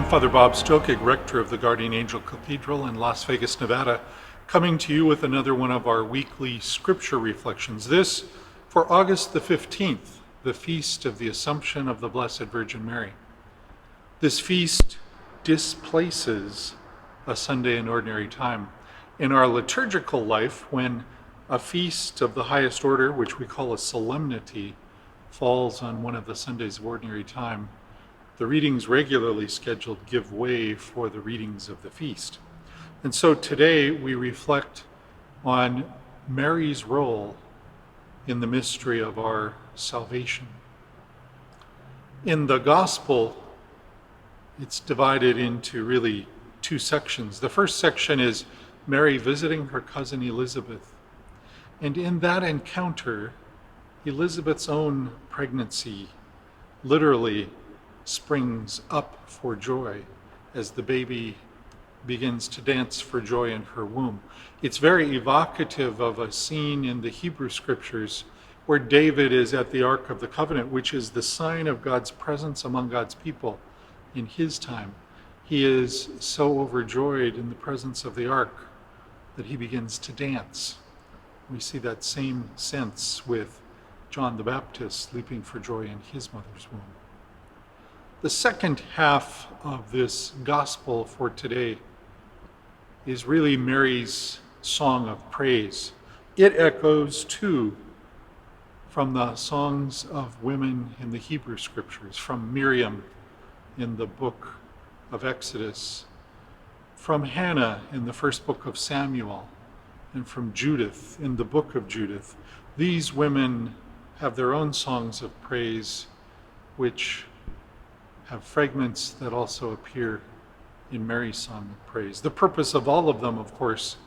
I'm Father Bob Stokig, rector of the Guardian Angel Cathedral in Las Vegas, Nevada, coming to you with another one of our weekly scripture reflections. This for August the 15th, the feast of the Assumption of the Blessed Virgin Mary. This feast displaces a Sunday in ordinary time. In our liturgical life, when a feast of the highest order, which we call a solemnity, falls on one of the Sundays of ordinary time, the readings regularly scheduled give way for the readings of the feast. And so today we reflect on Mary's role in the mystery of our salvation. In the gospel, it's divided into really two sections. The first section is Mary visiting her cousin Elizabeth. And in that encounter, Elizabeth's own pregnancy literally springs up for joy as the baby begins to dance for joy in her womb. It's very evocative of a scene in the Hebrew scriptures where David is at the Ark of the Covenant, which is the sign of God's presence among God's people in his time. He is so overjoyed in the presence of the Ark that he begins to dance. We see that same sense with John the Baptist leaping for joy in his mother's womb. The second half of this gospel for today is really Mary's song of praise. It echoes too from the songs of women in the Hebrew scriptures, from Miriam in the book of Exodus, from Hannah in the first book of Samuel, and from Judith in the book of Judith. These women have their own songs of praise, which have fragments that also appear in Mary's song of praise. The purpose of all of them, of course,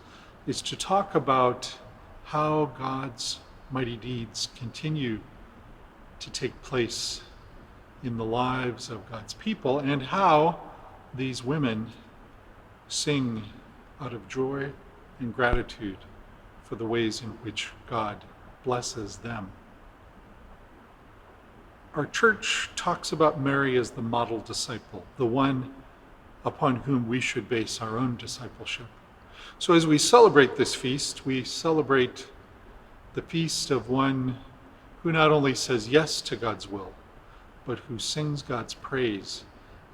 is to talk about how God's mighty deeds continue to take place in the lives of God's people, and how these women sing out of joy and gratitude for the ways in which God blesses them. Our church talks about Mary as the model disciple, the one upon whom we should base our own discipleship. So as we celebrate this feast, we celebrate the feast of one who not only says yes to God's will, but who sings God's praise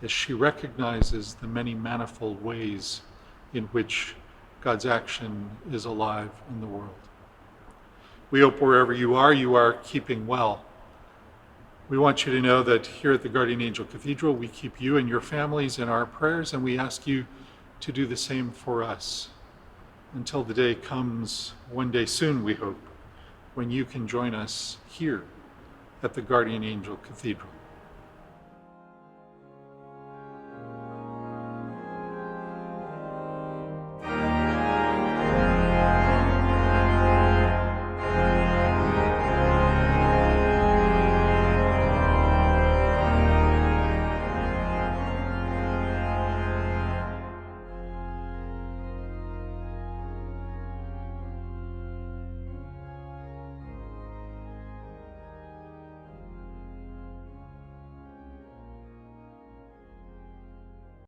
as she recognizes the many manifold ways in which God's action is alive in the world. We hope wherever you are keeping well. We want you to know that here at the Guardian Angel Cathedral, we keep you and your families in our prayers, and we ask you to do the same for us until the day comes, one day soon, we hope, when you can join us here at the Guardian Angel Cathedral.